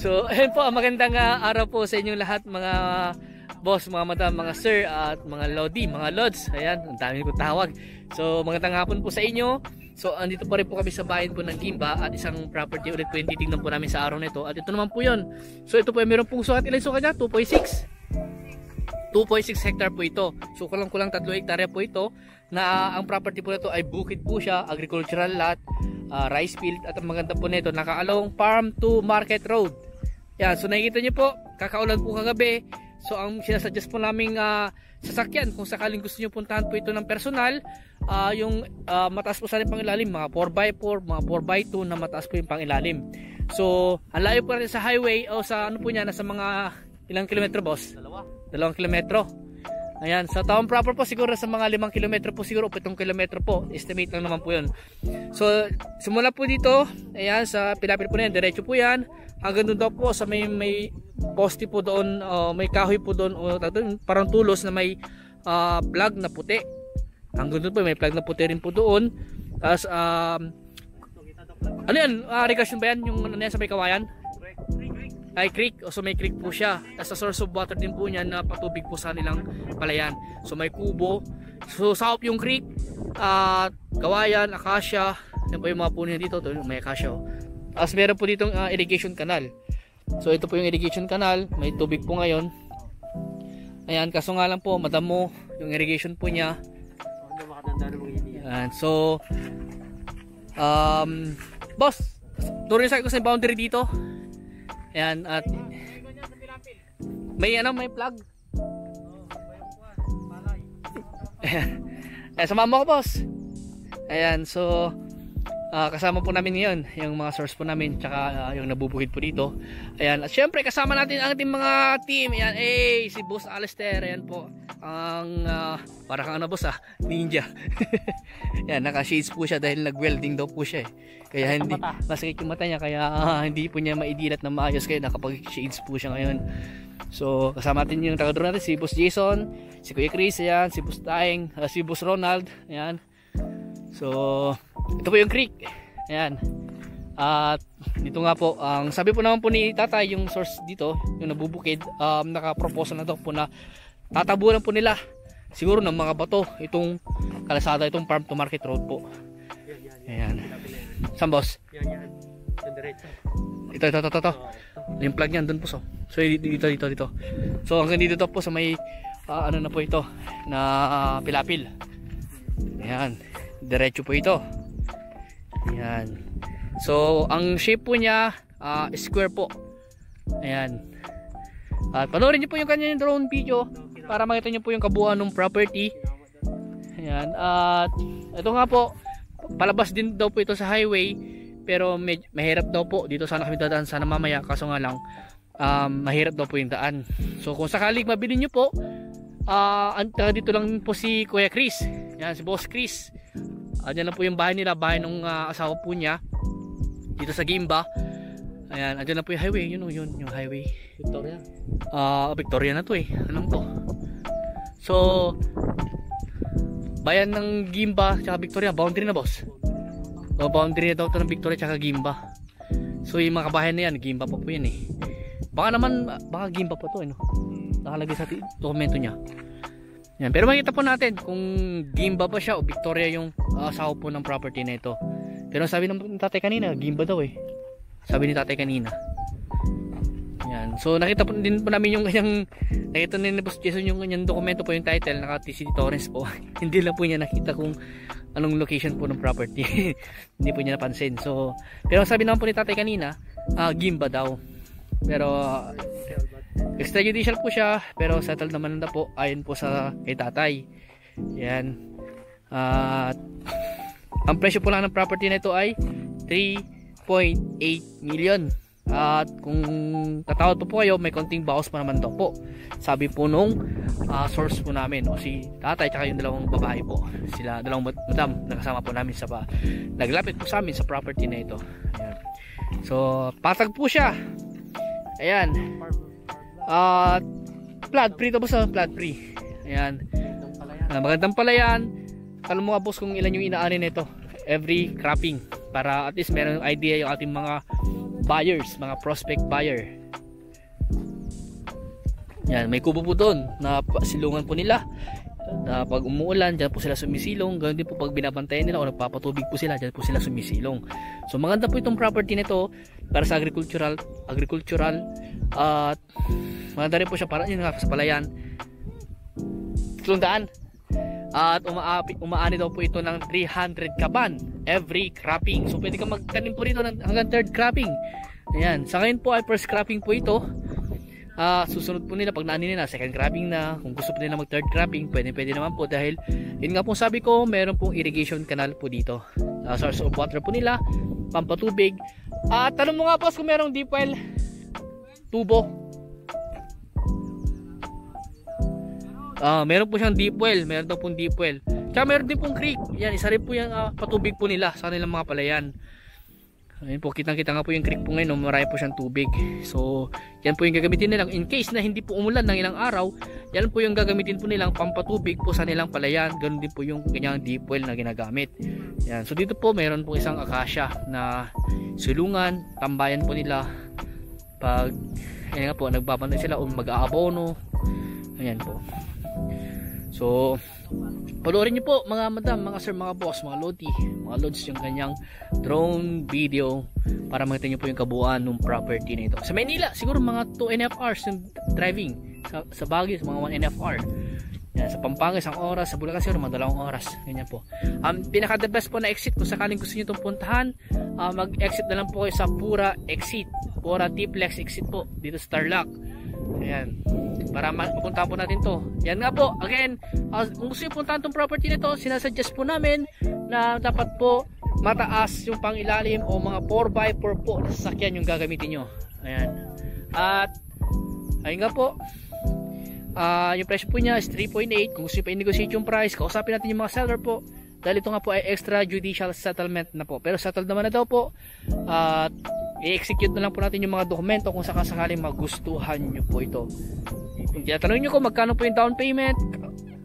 So, ayun po, magandang araw po sa inyong lahat mga boss, mga madam, mga sir, at mga lodi, mga lods. Ayan, ang dami ko tawag. So, magandang hapon po sa inyo. So, andito pa rin po kami sa bayan po ng Gimba at isang property ulit po yung titignan po namin sa araw na ito. At ito naman po yun. So, ito po ay meron pong sukat. Ilan sukat niya? 2.6. 2.6 hectare po ito. So, kulang-kulang 3 hektarya po ito. Na ang property po nito ay bukid po siya, agricultural lot, rice field, at ang maganda po nito, nakaalawang farm to market road. Yan, so nakikita nyo po, kakaulan po kagabi. So ang sinasuggest po naming sasakyan, kung sakaling gusto nyo puntahan po ito ng personal, yung mataas po sana yung pangilalim, mga 4x4, mga 4x2 na mataas po yung pangilalim. So ang layo po natin sa highway o sa ano po niya, nasa mga ilang kilometro boss? 2 kilometro. Ayan, sa town proper po siguro sa mga 5 kilometro po siguro o 7 kilometro po. Estimate lang naman po yun. So, simula po dito, ayan, sa Pilapil po na yan, diretso po yan. Hanggang doon daw po sa may poste po doon, may kahoy po doon, parang tulos na may plug na puti. Hanggang doon po, may plug na puti rin po doon. Tapos, ano yan? Irrigation ba yan? Yung ano yan sa may kawayan? Ay, creek. So may creek po siya. As a source of water din po niya na patubig po sa nilang palayan. So may kubo. So sakop yung creek, kawayan, akasya. Yan po yung mga puno dito. May akasya. As meron po ditong irrigation canal. So ito po yung irrigation canal. May tubig po ngayon. Ayan, kaso nga lang po madamo yung irrigation po niya. Ayan, so boss, tuloy sa ko sa boundary dito. Ayan, at may ano, may plug. Ayan, sumama ko boss. Ayan, so kasama po namin ngayon yung mga source po namin, tsaka yung nabubukid po dito. Ayan, at syempre kasama natin ang ating mga team. Ayan, si Boss Alistair. Ayan po ang para kang ano boss ninja. Yan, naka shades po siya dahil nag-welding daw po siya kaya hindi masakit yung mata niya, kaya hindi po niya maidilat na maayos, kaya nakapag shades po siya ngayon. So kasama natin yung taga-drone natin, si Boss Jason, si Kuya Chris, ayan, si Boss Taeng, si Boss Ronald. Ayan, so ito po yung creek. Ayan, at dito nga po ang sabi po naman po ni tatay, yung source dito, yung nabubukid, naka-proposal na daw po na tatabunan po nila siguro ng mga bato itong kalasada, itong farm to market road po. Ayan. Saan boss? Ito. Yung plug niyan doon po. So dito. So hanggang dito po sa may ano na po ito na Pilapil. Ayan. Diretso po ito. Ayan. So ang shape po niya square po. Ayan. At panoorin niyo po yung kanyang drone video para makita niyo po yung kabuuan ng property. Ayan. At ito nga po, palabas din daw po ito sa highway, pero mahirap daw po. Dito sana kami dadaan sana mamaya, kaso nga lang mahirap daw po yung daan. So kung sakaling mabili niyo po, dito lang po si Kuya Chris. Ayan, si Boss Chris. Diyan lang po yung bahay nila, bahay ng asawa po niya dito sa Gimba. Ayan, andyan na po yung highway. Yun yung highway Victoria. Victoria na to alam ko. So bayan ng Gimba tsaka Victoria, boundary na boss. Boundary na daw to ng Victoria tsaka Gimba. So yung mga kabahay na yan, Gimba pa po yan baka Gimba pa to nakalagay sa dokumento niya. Yan, pero makita po natin kung Gimba pa siya o Victoria yung asawa po ng property na ito. Pero sabi ng tatay kanina, Gimba daw sabi ni tatay kanina. Yan. So nakita po din po namin yung kanyang, nakita ni Boss Jason yung kanyang dokumento po, yung title, naka TC Torres po. Hindi lang po niya nakita kung anong location po ng property. Hindi po niya napansin. So pero sabi naman po ni tatay kanina, Gimba daw. Pero extrajudicial po siya, pero settled naman na po ayon po sa kay tatay. Yan. Ang presyo po lang ng property na ito ay 3.8 million. At kung tatawad po kayo, may konting bawas pa naman daw po, sabi po nung source po namin, o si tatay tsaka yung dalawang babae po, sila dalawang madam nakasama po namin sa naglapit po sa amin sa property na ito. Ayan. So patag po siya. Ayan. Flood free to po sa flood free. Ayan. Magandang palayan. Alam mo nga boss kung ilan yung inaanin nito every cropping, para at least meron idea yung ating mga buyers, mga prospect buyer. Yan, may kubo po doon na silungan po nila. Na pag umuulan, dyan po sila sumisilong. Ganoon din po pag binabantayan nila o nagpapatubig po sila, dyan po sila sumisilong. So maganda po itong property nito para sa agricultural at maganda rin po siya para yun nga sa palayan. 300 at umaani daw po ito ng 300 kaban every cropping. So pwede ka magtanim po rito hanggang third cropping. Ayan, sa ngayon po ay first cropping po ito. Susunod po nila pag naani nila second cropping na. Kung gusto po nila mag third cropping, pwede naman po dahil yun nga po sabi ko, meron pong irrigation canal po dito. Source of water po nila, pampatubig. Tanong mo nga po kung merong deep well tubo. Meron po siyang deep well, meron daw pong deep well. Tsaka meron din pong creek. Yan, isa rin po yung patubig po nila sa kanilang mga palayan. Ayun po, kitang-kita nga po yung creek po ngayon, marami po siyang tubig. So, yan po yung gagamitin nilang in case na hindi po umulan ng ilang araw. Yan po yung gagamitin po nilang pampatubig po sa nilang palayan. Ganoon din po yung ganyang deep well na ginagamit. Yan. So, dito po meron po isang akasya na sulungan, tambayan po nila pag ayan nga po, nagbabantay sila o mag-aabono. Ayan po. So, panoorin nyo po mga madam, mga sir, mga boss, mga lodi, mga lods yung kanyang drone video para makita nyo po yung kabuuan ng property na ito. Sa Manila, siguro mga 2.5 hours yung driving. Sa Baguio, mga 1.5 hour. Yan, sa Pampanga, 1 oras. Sa Bulacan, siguro mga 2 oras. Ganyan po. Pinaka the best po na exit, kung sakaling gusto nyo itong puntahan, mag-exit na lang po kayo sa Pura Exit. Pura T-Plex Exit po, dito sa Tarlac. Ayan, para mapuntahan po natin to. Yan nga po, again, kung gusto nyo puntahan itong property nito, sinasuggest po namin na dapat po mataas yung pangilalim o mga 4x4 po na sasakyan yung gagamitin nyo. Ayan. At ayun nga po, yung presyo po niya is 3.8. Kung gusto nyo pa i-negotiate yung price, kausapin natin yung mga seller po, dahil ito nga po ay extrajudicial settlement na po, pero settled naman na daw po. At i-execute na lang po natin yung mga dokumento kung sakaling magustuhan nyo po ito. Kung tinatanong nyo ko magkano po yung down payment,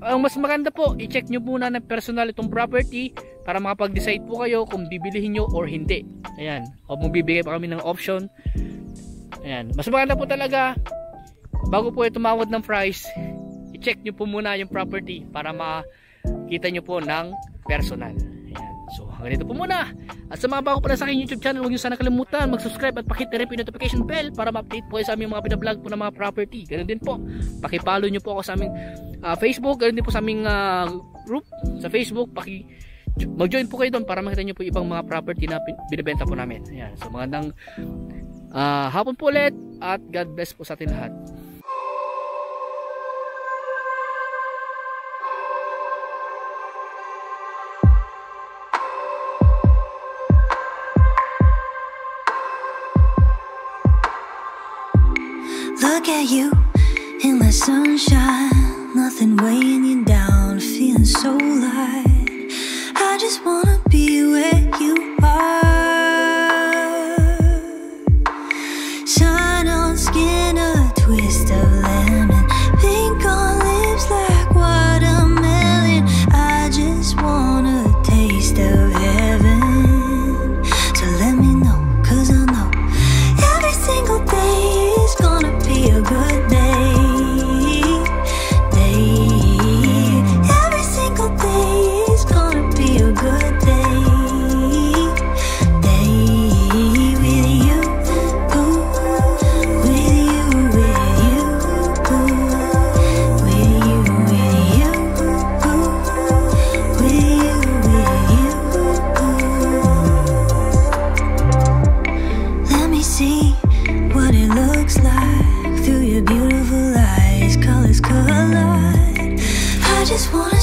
ang mas maganda po, i-check nyo muna ng personal itong property para makapag-decide po kayo kung bibilihin nyo or hindi. Ayan, o magbibigay pa kami ng option. Ayan, mas maganda po talaga, bago po tumawad ng price, i-check nyo po muna yung property para makita nyo po ng personal. Ayan, so hanggang dito po muna. At sa mga bago pala sa aking YouTube channel, huwag nyo sana kalimutan mag-subscribe at pakit rin po yung notification bell para ma-update po kayo sa aming mga pinablog po ng mga property. Ganun din po, pakipollow nyo po ako sa aming Facebook, ganun din po sa aming group sa Facebook. Mag-join po kayo doon para makita nyo po ibang mga property na binibenta po namin. Ayan, so magandang hapon po ulit at God bless po sa atin lahat. Look at you in the sunshine, nothing weighing you down, feeling so light. I just wanna be where you are. Shine on skin, a twist of lemon, pink on lips like watermelon. I just want a taste of heaven. So let me know, 'cause I know every single day is gonna be a good day. Every single day is gonna be a good day. With you, ooh, with you, with you, ooh, with you, ooh, with you, ooh. Let me see what it looks like through your beautiful eyes, colors collide. I just wanna